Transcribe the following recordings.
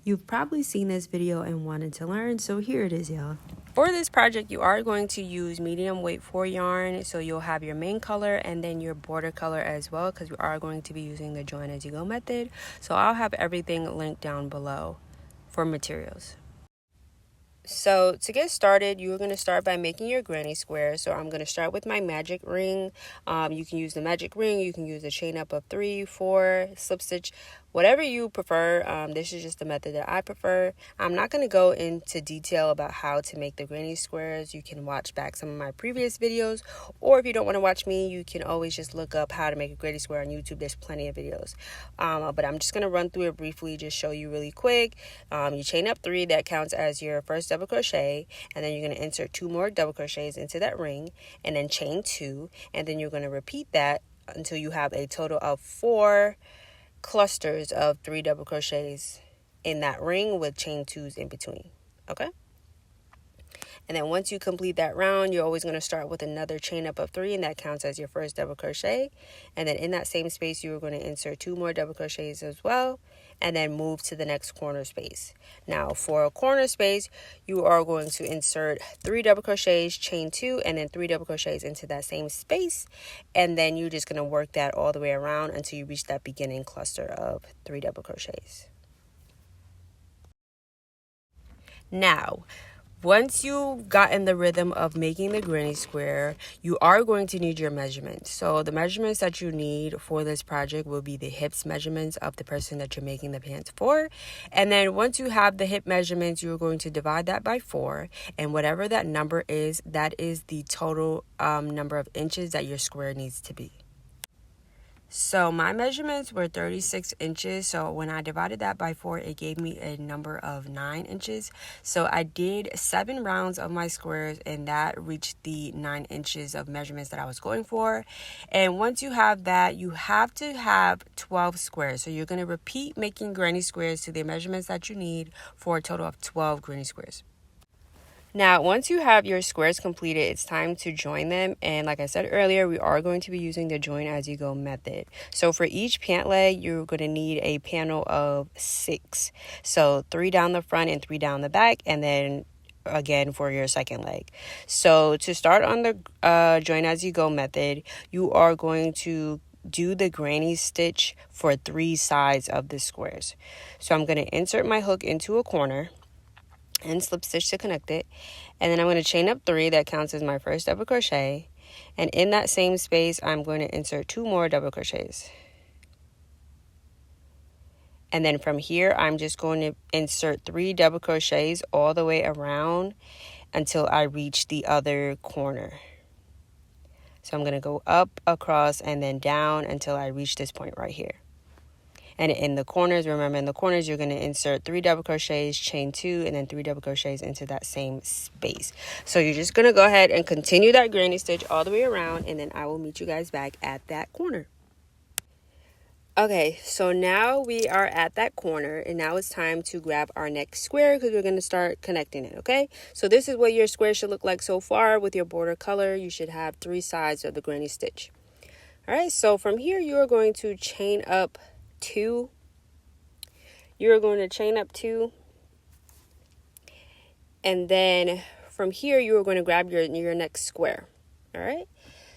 You've probably seen this video and wanted to learn, so here it is, y'all. For this project, you are going to use medium weight 4 yarn, so you'll have your main color and then your border color as well, because we are going to be using the join as you go method. So I'll have everything linked down below for materials. So to get started, you're going to start by making your granny square. So I'm going to start with my magic ring. You can use the magic ring, you can use a chain up of 3, 4, slip stitch, whatever you prefer. This is just the method that I prefer. I'm not going to go into detail about how to make the granny squares. You can watch back some of my previous videos, or if you don't want to watch me, you can always just look up how to make a granny square on YouTube. There's plenty of videos. But I'm just going to run through it briefly, just show you really quick. You chain up 3, that counts as your first double crochet, and then you're going to insert 2 more double crochets into that ring, and then chain 2, and then you're going to repeat that until you have a total of 4 clusters of 3 double crochets in that ring with chain 2s in between. Okay, and then once you complete that round, you're always going to start with another chain up of 3, and that counts as your first double crochet. And then in that same space, you're going to insert 2 more double crochets as well, and then move to the next corner space. Now for a corner space, you are going to insert 3 double crochets, chain 2, and then 3 double crochets into that same space, and then you're just going to work that all the way around until you reach that beginning cluster of 3 double crochets. Now once you've gotten the rhythm of making the granny square, you are going to need your measurements. So the measurements that you need for this project will be the hips measurements of the person that you're making the pants for. And then once you have the hip measurements, you're going to divide that by 4. And whatever that number is, that is the total number of inches that your square needs to be. So my measurements were 36 inches. So when I divided that by 4, it gave me a number of 9 inches. So I did 7 rounds of my squares, and that reached the 9 inches of measurements that I was going for. And once you have that, you have to have 12 squares. So you're going to repeat making granny squares to the measurements that you need for a total of 12 granny squares. Now, once you have your squares completed, it's time to join them. And like I said earlier, we are going to be using the join as you go method. So for each pant leg, you're going to need a panel of 6. So 3 down the front and 3 down the back, and then again for your second leg. So to start on the join as you go method, you are going to do the granny stitch for 3 sides of the squares. So I'm going to insert my hook into a corner and slip stitch to connect it, and then I'm going to chain up 3, that counts as my first double crochet, and in that same space I'm going to insert 2 more double crochets. And then from here I'm just going to insert 3 double crochets all the way around until I reach the other corner. So I'm going to go up, across, and then down until I reach this point right here. And in the corners, remember, in the corners, you're going to insert 3 double crochets, chain 2, and then 3 double crochets into that same space. So you're just going to go ahead and continue that granny stitch all the way around, and then I will meet you guys back at that corner. Okay, so now we are at that corner, and now it's time to grab our next square because we're going to start connecting it, okay? So this is what your square should look like so far with your border color. You should have 3 sides of the granny stitch. All right, so from here, you are going to chain up 2. You're going to chain up 2, and then from here you are going to grab your next square. All right,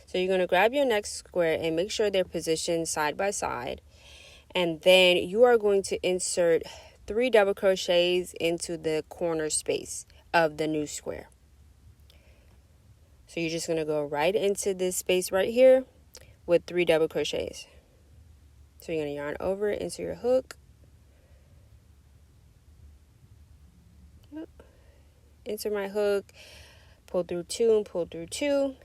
so you're going to grab your next square and make sure they're positioned side by side, and then you are going to insert 3 double crochets into the corner space of the new square. So you're just going to go right into this space right here with 3 double crochets. So you're going to yarn over it into your hook, insert my hook, pull through 2 and pull through 2,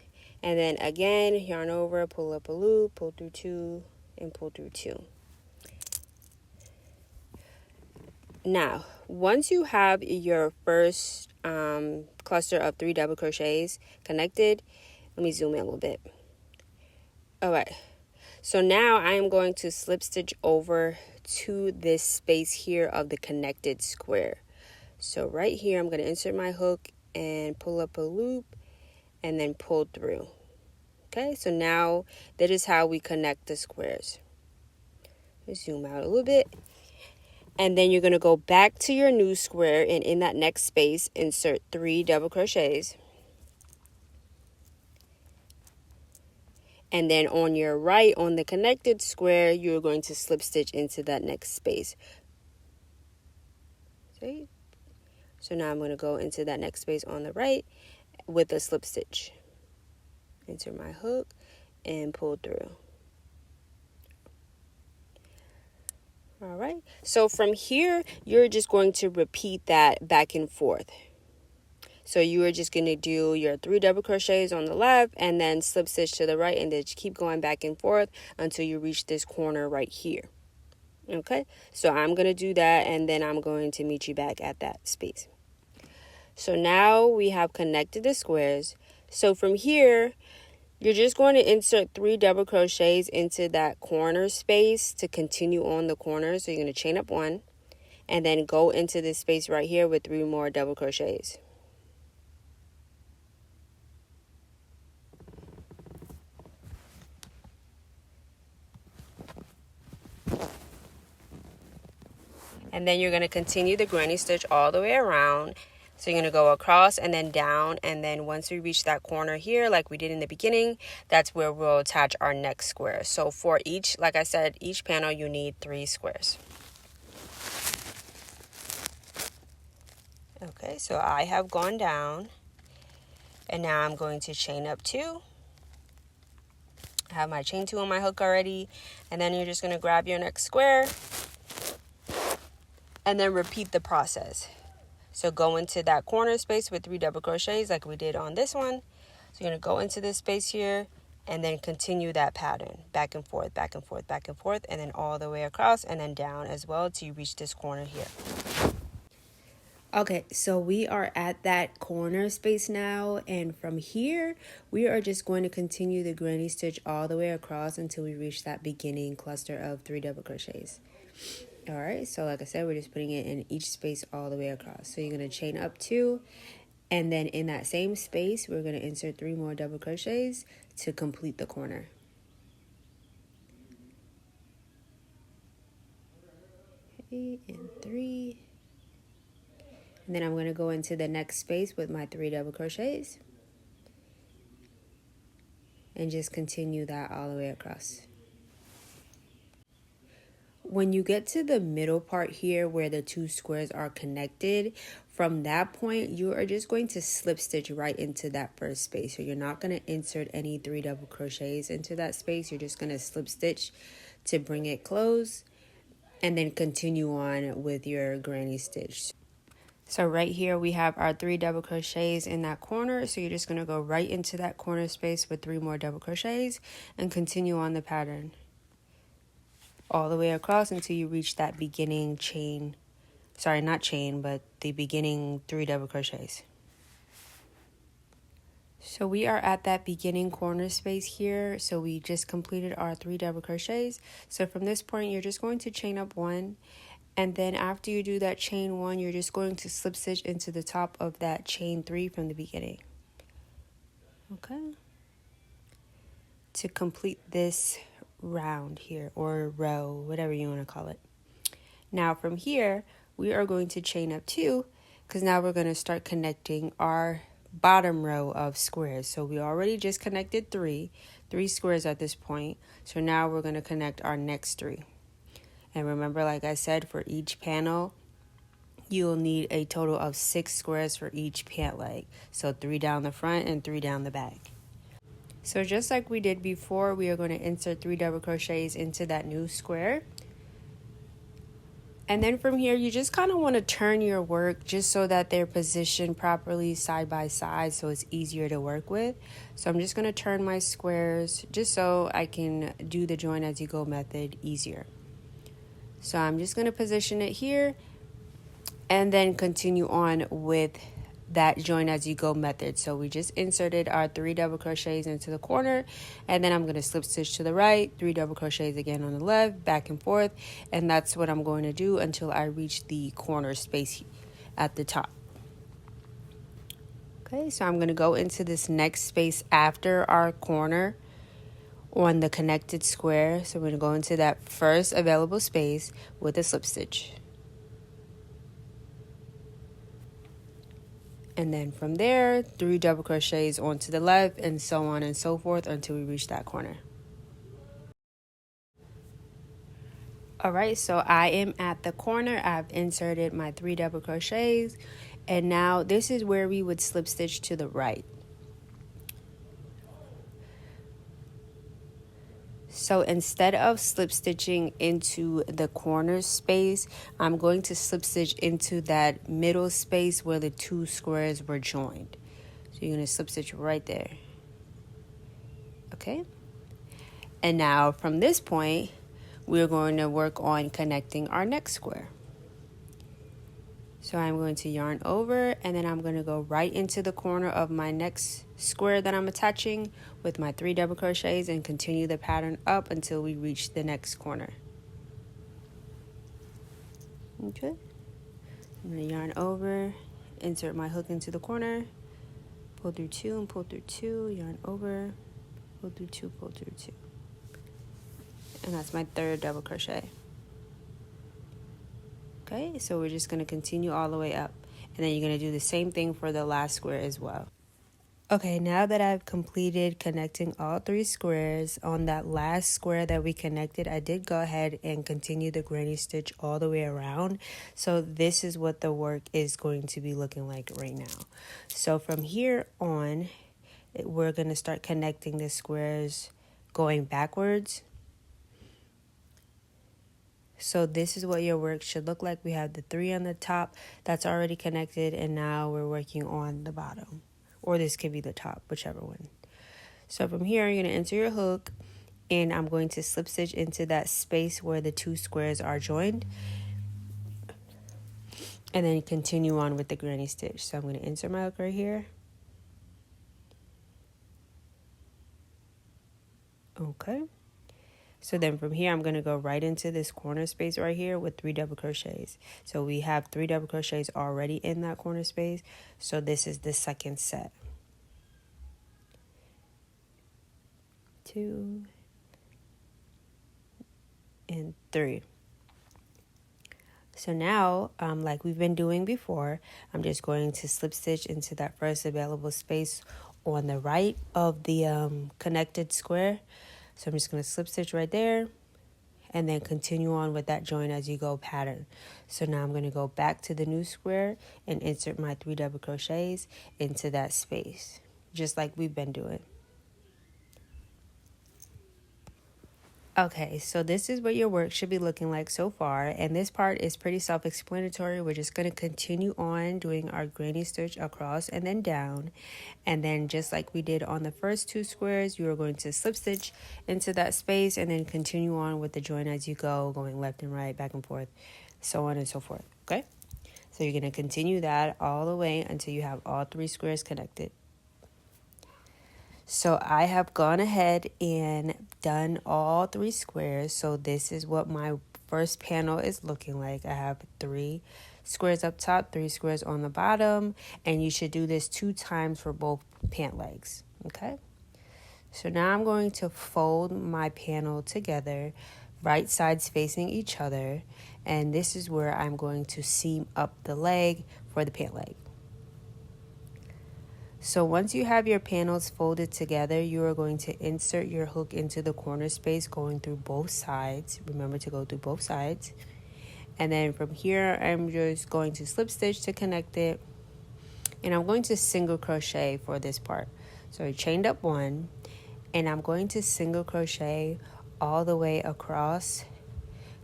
and then again yarn over, pull up a loop, pull through 2 and pull through 2. Now once you have your first cluster of 3 double crochets connected, let me zoom in a little bit. All right, so now I am going to slip stitch over to this space here of the connected square. So right here, I'm going to insert my hook and pull up a loop and then pull through. Okay, so now that is how we connect the squares. Let's zoom out a little bit. And then you're going to go back to your new square, and in that next space insert 3 double crochets. And then on your right, on the connected square, you're going to slip stitch into that next space. See? So now I'm going to go into that next space on the right with a slip stitch. Enter my hook and pull through. All right. So from here, you're just going to repeat that back and forth. So you are just going to do your 3 double crochets on the left and then slip stitch to the right, and then just keep going back and forth until you reach this corner right here. Okay, so I'm going to do that, and then I'm going to meet you back at that space. So now we have connected the squares. So from here, you're just going to insert 3 double crochets into that corner space to continue on the corner. So you're going to chain up 1 and then go into this space right here with 3 more double crochets. And then you're going to continue the granny stitch all the way around. So you're going to go across and then down, and then once we reach that corner here like we did in the beginning, that's where we'll attach our next square. So for each, like I said, each panel you need 3 squares. Okay, so I have gone down, and now I'm going to chain up 2. I have my chain 2 on my hook already, and then you're just going to grab your next square and then repeat the process. So go into that corner space with 3 double crochets like we did on this one. So you're going to go into this space here and then continue that pattern back and forth, back and forth, back and forth, and then all the way across and then down as well till you reach this corner here. Okay, so we are at that corner space now, and from here we are just going to continue the granny stitch all the way across until we reach that beginning cluster of 3 double crochets. All right, so like I said, we're just putting it in each space all the way across. So you're going to chain up 2, and then in that same space, we're going to insert 3 more double crochets to complete the corner. Okay, and 3. And then I'm going to go into the next space with my 3 double crochets and just continue that all the way across. When you get to the middle part here where the 2 squares are connected, from that point you are just going to slip stitch right into that first space. So you're not going to insert any 3 double crochets into that space. You're just going to slip stitch to bring it close and then continue on with your granny stitch. So right here we have our 3 double crochets in that corner. So you're just going to go right into that corner space with 3 more double crochets and continue on the pattern all the way across until you reach that beginning chain. Sorry, not chain, but the beginning 3 double crochets. So we are at that beginning corner space here. So we just completed our 3 double crochets. So from this point, you're just going to chain up 1. And then after you do that chain 1, you're just going to slip stitch into the top of that chain 3 from the beginning. Okay. To complete this round here, or row, whatever you want to call it. Now from here, we are going to chain up 2, because now we're going to start connecting our bottom row of squares. So we already just connected 3 squares at this point. So now we're going to connect our next 3. And remember, like I said, for each panel, you'll need a total of 6 squares for each pant leg. So 3 down the front and 3 down the back. So just like we did before, we are going to insert 3 double crochets into that new square. And then from here, you just kind of want to turn your work just so that they're positioned properly side by side so it's easier to work with. So I'm just going to turn my squares just so I can do the join as you go method easier. So I'm just going to position it here and then continue on with that join as you go method. So we just inserted our 3 double crochets into the corner, and then I'm going to slip stitch to the right, 3 double crochets again on the left, back and forth, and that's what I'm going to do until I reach the corner space at the top. Okay, so I'm going to go into this next space after our corner on the connected square. So we're going to go into that first available space with a slip stitch. And then from there, 3 double crochets onto the left, and so on and so forth until we reach that corner. Alright, so I am at the corner. I've inserted my 3 double crochets, and now this is where we would slip stitch to the right. So instead of slip stitching into the corner space, I'm going to slip stitch into that middle space where the 2 squares were joined. So you're going to slip stitch right there. Okay? And now from this point, we're going to work on connecting our next square. So I'm going to yarn over, and then I'm going to go right into the corner of my next square that I'm attaching with my 3 double crochets and continue the pattern up until we reach the next corner. Okay. I'm going to yarn over, insert my hook into the corner, pull through 2 and pull through 2, yarn over, pull through 2, pull through 2. And that's my 3rd double crochet. Okay, so we're just going to continue all the way up, and then you're going to do the same thing for the last square as well. Okay, now that I've completed connecting all 3 squares, on that last square that we connected, I did go ahead and continue the granny stitch all the way around. So this is what the work is going to be looking like right now. So from here on, we're going to start connecting the squares going backwards. So this is what your work should look like. We have the 3 on the top that's already connected, and now we're working on the bottom. Or this could be the top, whichever one. So from here, you're going to enter your hook, and I'm going to slip stitch into that space where the 2 squares are joined. And then continue on with the granny stitch. So I'm going to insert my hook right here. Okay. So then from here, I'm going to go right into this corner space right here with 3 double crochets. So we have 3 double crochets already in that corner space. So this is the second set. 2 and 3. So now, like we've been doing before, I'm just going to slip stitch into that first available space on the right of the connected square. So I'm just going to slip stitch right there and then continue on with that join as you go pattern. So now I'm going to go back to the new square and insert my 3 double crochets into that space, just like we've been doing. Okay, so this is what your work should be looking like so far, and this part is pretty self-explanatory. We're just going to continue on doing our granny stitch across and then down, and then just like we did on the first 2 squares, you are going to slip stitch into that space and then continue on with the join as you go, going left and right, back and forth, so on and so forth. Okay, so you're going to continue that all the way until you have all 3 squares connected. So I have gone ahead and done all 3 squares. So this is what my first panel is looking like. I have 3 squares up top, 3 squares on the bottom, and you should do this 2 times for both pant legs. Okay. So now I'm going to fold my panel together, right sides facing each other, and this is where I'm going to seam up the leg for the pant leg. So once you have your panels folded together, you are going to insert your hook into the corner space going through both sides. Remember to go through both sides. And then from here, I'm just going to slip stitch to connect it. And I'm going to single crochet for this part. So I chained up 1, and I'm going to single crochet all the way across,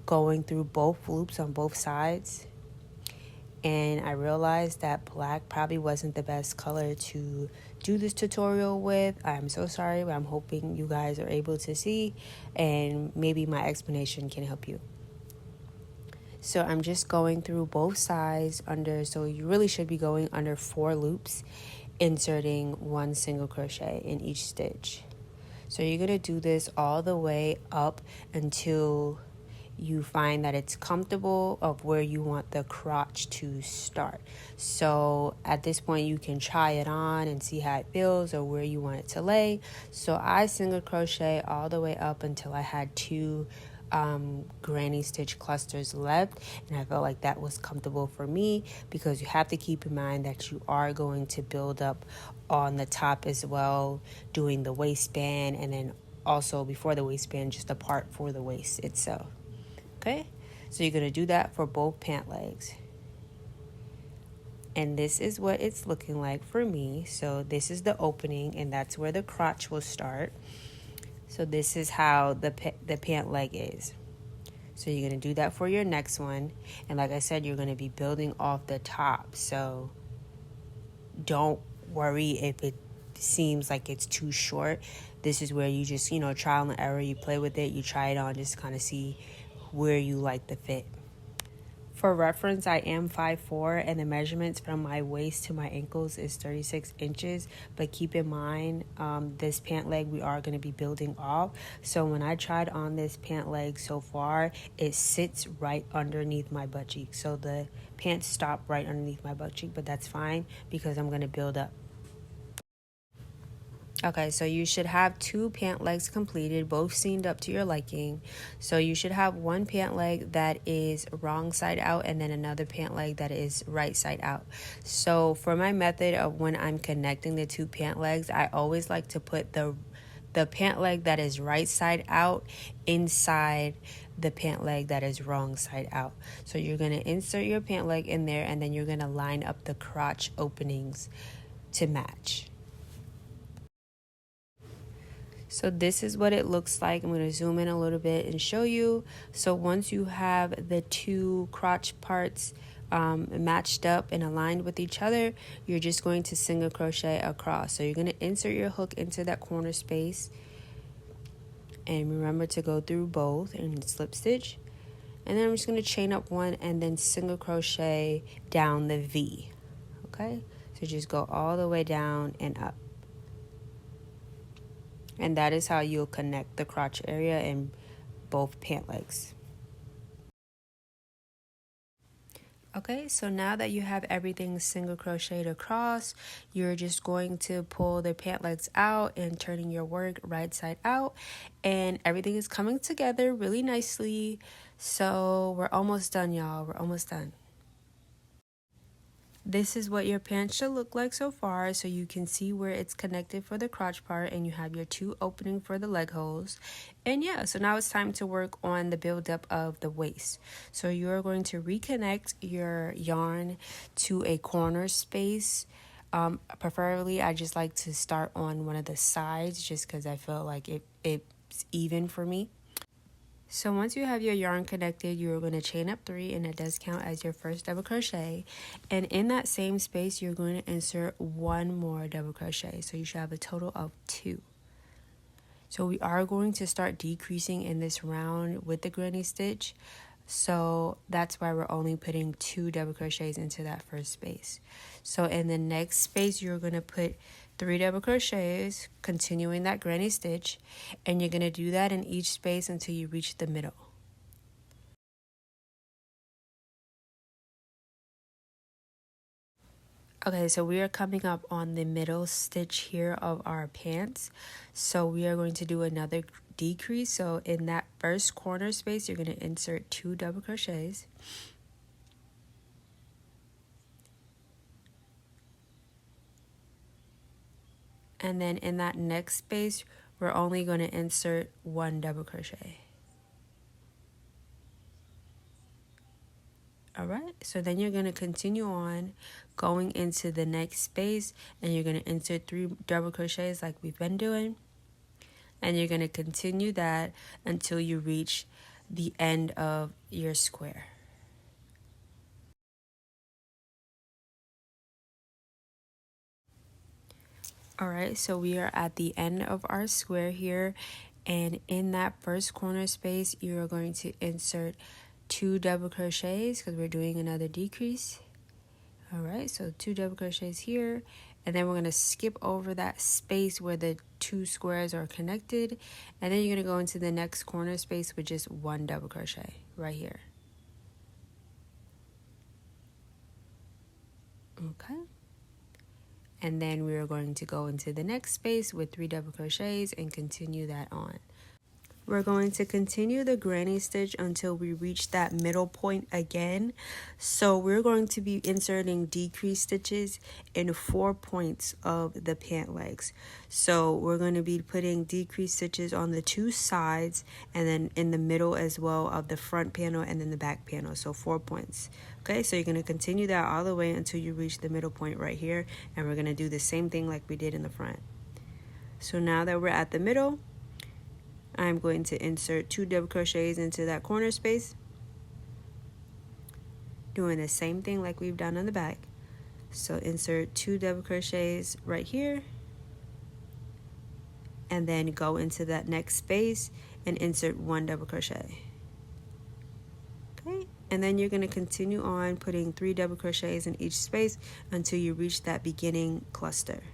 going through both loops on both sides. And I realized that black probably wasn't the best color to do this tutorial with. I'm so sorry, but I'm hoping you guys are able to see, and maybe my explanation can help you. So I'm just going through both sides so you really should be going under 4 loops, inserting 1 single crochet in each stitch. So you're going to do this all the way up until you find that it's comfortable of where you want the crotch to start. So at this point, you can try it on and see how it feels or where you want it to lay. So I single crochet all the way up until I had 2 granny stitch clusters left, and I felt like that was comfortable for me, because you have to keep in mind that you are going to build up on the top as well, doing the waistband, and then also before the waistband, just a part for the waist itself. Okay, so you're going to do that for both pant legs. And this is what it's looking like for me. So this is the opening, and that's where the crotch will start. So this is how the pant leg is. So you're going to do that for your next one. And like I said, you're going to be building off the top. So don't worry if it seems like it's too short. This is where you just, trial and error. You play with it. You try it on, just kind of see where you like the fit. For reference, I am 5'4", and the measurements from my waist to my ankles is 36 inches. But keep in mind, this pant leg we are going to be building off. So when I tried on this pant leg so far, it sits right underneath my butt cheek. So the pants stop right underneath my butt cheek, but that's fine because I'm going to build up. Okay, so you should have 2 pant legs completed, both seamed up to your liking. So you should have one pant leg that is wrong side out, and then another pant leg that is right side out. So for my method of when I'm connecting the 2 pant legs, I always like to put the pant leg that is right side out inside the pant leg that is wrong side out. So you're going to insert your pant leg in there, and then you're going to line up the crotch openings to match. So this is what it looks like. I'm going to zoom in a little bit and show you. So once you have the 2 crotch parts matched up and aligned with each other, you're just going to single crochet across. So you're going to insert your hook into that corner space, and remember to go through both and slip stitch. And then I'm just going to chain up 1 and then single crochet down the V. Okay, so just go all the way down and up. And that is how you'll connect the crotch area in both pant legs. Okay, so now that you have everything single crocheted across, you're just going to pull the pant legs out and turning your work right side out, and everything is coming together really nicely. So we're almost done, y'all. We're almost done. This is what your pants should look like so far. So you can see where it's connected for the crotch part, and you have your 2 opening for the leg holes. And yeah, so now it's time to work on the buildup of the waist. So you're going to reconnect your yarn to a corner space. Preferably, I just like to start on one of the sides just because I feel like it's even for me. So once you have your yarn connected, you're going to chain up 3, and it does count as your first double crochet. And in that same space, you're going to insert 1 more double crochet. So you should have a total of 2. So we are going to start decreasing in this round with the granny stitch. So that's why we're only putting 2 double crochets into that first space. So in the next space, you're going to put 3 double crochets, continuing that granny stitch, and you're going to do that in each space until you reach the middle. Okay, so we are coming up on the middle stitch here of our pants. So we are going to do another decrease. So in that first corner space, you're going to insert 2 double crochets. And then in that next space, we're only going to insert 1 double crochet. Alright, so then you're going to continue on going into the next space, and you're going to insert 3 double crochets like we've been doing. And you're going to continue that until you reach the end of your square. Alright, so we are at the end of our square here, and in that first corner space, you're going to insert 2 double crochets because we're doing another decrease. Alright, so 2 double crochets here, and then we're going to skip over that space where the 2 squares are connected, and then you're going to go into the next corner space with just 1 double crochet right here. Okay. And then we're going to go into the next space with 3 double crochets and continue that on. We're going to continue the granny stitch until we reach that middle point again. So we're going to be inserting decrease stitches in 4 points of the pant legs. So we're going to be putting decrease stitches on the 2 sides and then in the middle as well of the front panel and then the back panel. So 4 points. Okay, so you're going to continue that all the way until you reach the middle point right here, and we're going to do the same thing like we did in the front. So now that we're at the middle, I'm going to insert 2 double crochets into that corner space, doing the same thing like we've done on the back. So insert 2 double crochets right here, and then go into that next space and insert 1 double crochet. Okay, and then you're going to continue on putting 3 double crochets in each space until you reach that beginning cluster.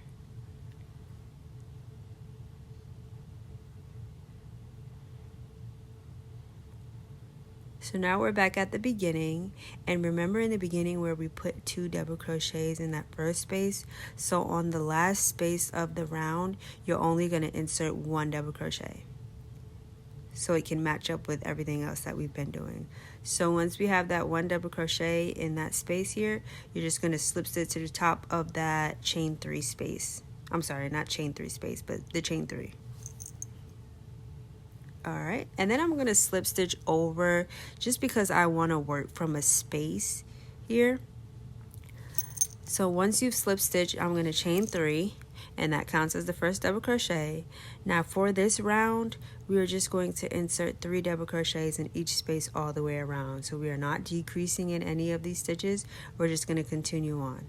So now we're back at the beginning, and remember in the beginning where we put 2 double crochets in that first space? So on the last space of the round, you're only going to insert 1 double crochet, so it can match up with everything else that we've been doing. So once we have that 1 double crochet in that space here, you're just going to slip stitch to the top of that chain 3 space. I'm sorry, not chain 3 space, but the chain 3. Alright, and then I'm going to slip stitch over just because I want to work from a space here. So once you've slip stitched, I'm going to chain 3, and that counts as the first double crochet. Now for this round, we are just going to insert 3 double crochets in each space all the way around. So we are not decreasing in any of these stitches, we're just going to continue on.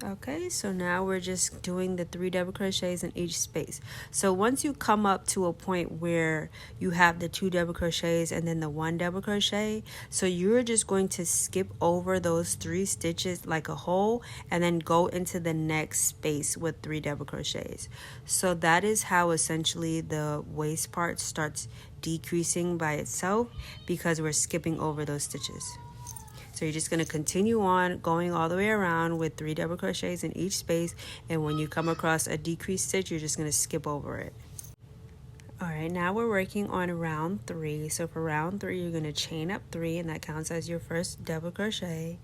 Okay, so now we're just doing the 3 double crochets in each space. So once you come up to a point where you have the 2 double crochets and then the 1 double crochet, so you're just going to skip over those 3 stitches like a hole and then go into the next space with 3 double crochets. So that is how essentially the waist part starts decreasing by itself, because we're skipping over those stitches. So you're just going to continue on going all the way around with 3 double crochets in each space, and when you come across a decreased stitch, you're just going to skip over it. Alright, now we're working on round 3. So for round 3, you're going to chain up 3, and that counts as your first double crochet.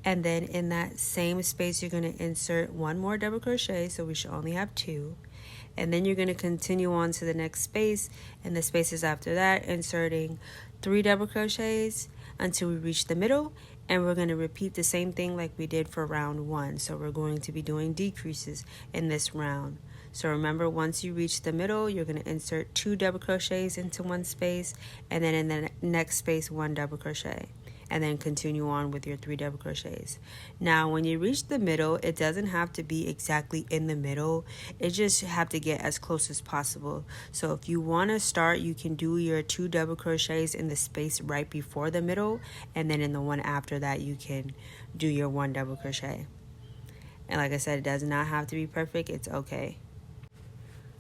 And then in that same space, you're going to insert 1 more double crochet, so we should only have 2. And then you're going to continue on to the next space, and the spaces after that, inserting 3 double crochets until we reach the middle, and we're going to repeat the same thing like we did for round 1. So we're going to be doing decreases in this round. So remember, once you reach the middle, you're going to insert 2 double crochets into one space, and then in the next space 1 double crochet, and then continue on with your 3 double crochets. Now when you reach the middle, it doesn't have to be exactly in the middle, it just have to get as close as possible. So if you want to start, you can do your 2 double crochets in the space right before the middle, and then in the one after that you can do your 1 double crochet. And like I said, it does not have to be perfect, it's okay.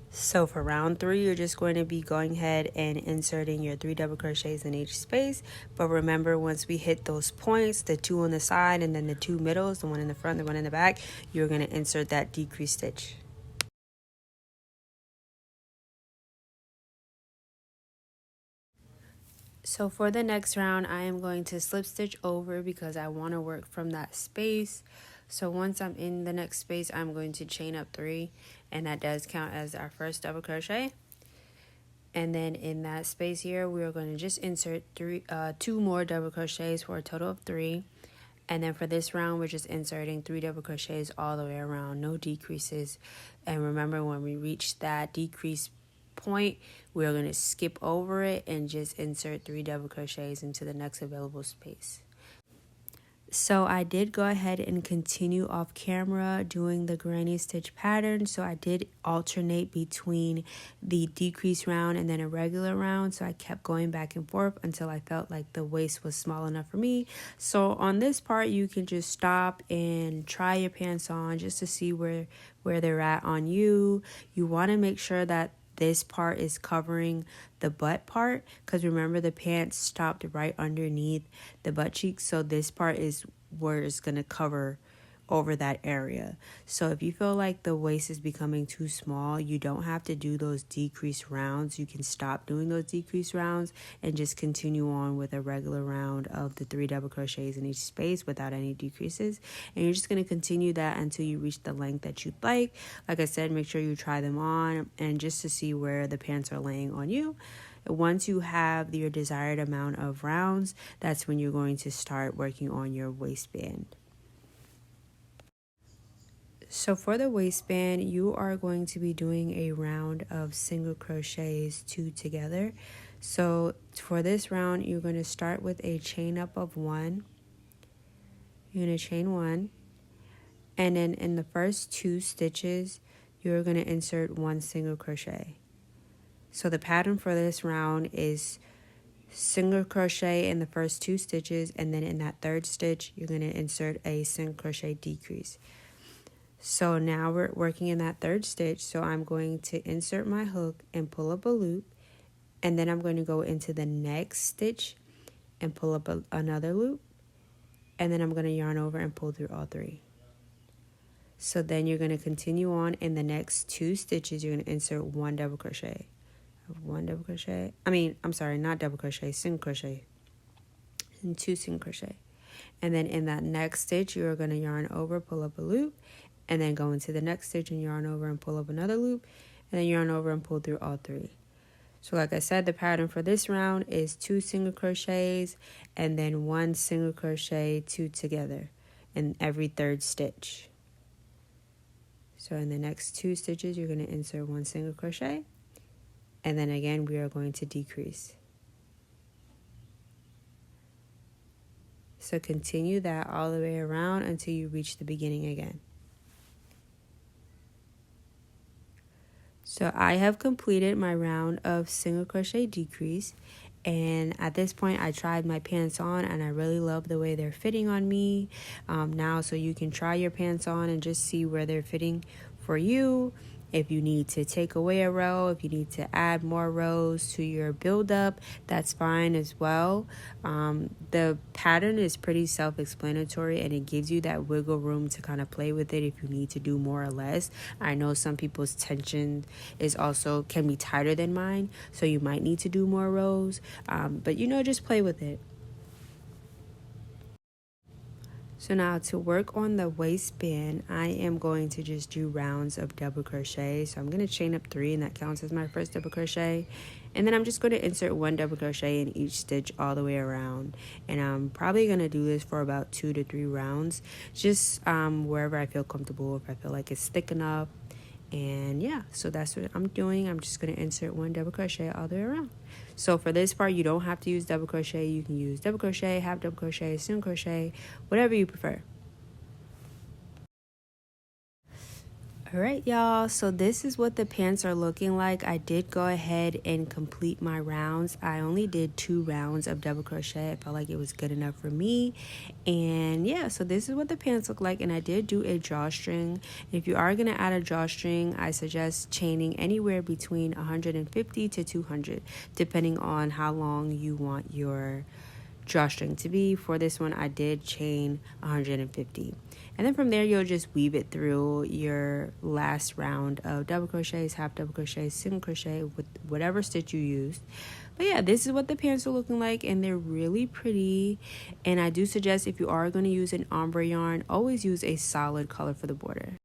So for round 3, you're just going to be going ahead and inserting your 3 double crochets in each space. But remember, once we hit those points, the 2 on the side and then the 2 middles, the one in the front, the one in the back, you're going to insert that decrease stitch. So for the next round, I am going to slip stitch over because I want to work from that space. So once I'm in the next space, I'm going to chain up 3, and that does count as our first double crochet. And then in that space here, we are going to just insert 2 more double crochets for a total of 3. And then for this round, we're just inserting 3 double crochets all the way around, no decreases. And remember, when we reach that decrease point, we're going to skip over it and just insert 3 double crochets into the next available space. So I did go ahead and continue off camera doing the granny stitch pattern. So I did alternate between the decrease round and then a regular round. So I kept going back and forth until I felt like the waist was small enough for me. So on this part, you can just stop and try your pants on just to see where they're at on you. You want to make sure that this part is covering the butt part, because remember, the pants stopped right underneath the butt cheeks, so this part is where it's going to cover over that area. So if you feel like the waist is becoming too small, you don't have to do those decreased rounds. You can stop doing those decreased rounds and just continue on with a regular round of the 3 double crochets in each space without any decreases. And you're just going to continue that until you reach the length that you'd like. Like I said, make sure you try them on and just to see where the pants are laying on you. Once you have your desired amount of rounds, that's when you're going to start working on your waistband. So for the waistband, you are going to be doing a round of single crochets 2 together. So for this round, you're going to start with a chain up of 1. You're going to chain 1. And then in the first 2 stitches, you're going to insert 1 single crochet. So the pattern for this round is single crochet in the first 2 stitches, and then in that 3rd stitch, you're going to insert a single crochet decrease. So now we're working in that 3rd stitch, so I'm going to insert my hook and pull up a loop, and then I'm going to go into the next stitch and pull up another loop, and then I'm going to yarn over and pull through all 3. So then you're going to continue on in the next 2 stitches, you're going to insert 1 double crochet. 1 double crochet, not double crochet, single crochet, and 2 single crochet. And then in that next stitch, you're going to yarn over, pull up a loop, and then go into the next stitch and yarn over and pull up another loop, and then yarn over and pull through all 3. So like I said, the pattern for this round is 2 single crochets and then 1 single crochet 2 together in every 3rd stitch. So in the next 2 stitches, you're going to insert 1 single crochet, and then again, we are going to decrease. So continue that all the way around until you reach the beginning again. So I have completed my round of single crochet decrease, and at this point I tried my pants on and I really love the way they're fitting on me now. So you can try your pants on and just see where they're fitting for you. If you need to take away a row, if you need to add more rows to your build-up, that's fine as well. The pattern is pretty self-explanatory, and it gives you that wiggle room to kind of play with it if you need to do more or less. I know some people's tension can be tighter than mine, so you might need to do more rows, but just play with it. So now to work on the waistband, I am going to just do rounds of double crochet. So I'm going to chain up 3, and that counts as my first double crochet. And then I'm just going to insert 1 double crochet in each stitch all the way around. And I'm probably going to do this for about 2 to 3 rounds, just wherever I feel comfortable, if I feel like it's thick enough. And yeah, so that's what I'm doing. I'm just going to insert 1 double crochet all the way around. So for this part, you don't have to use double crochet. You can use double crochet, half double crochet, single crochet, whatever you prefer. Alright y'all, so this is what the pants are looking like. I did go ahead and complete my rounds. I only did 2 rounds of double crochet. I felt like it was good enough for me. And yeah, so this is what the pants look like, and I did do a drawstring. If you are going to add a drawstring, I suggest chaining anywhere between 150 to 200, depending on how long you want your drawstring to be. For this one, I did chain 150. And then from there, you'll just weave it through your last round of double crochets, half double crochets, single crochet with whatever stitch you used. But yeah, this is what the pants are looking like, and they're really pretty. And I do suggest if you are going to use an ombre yarn, always use a solid color for the border.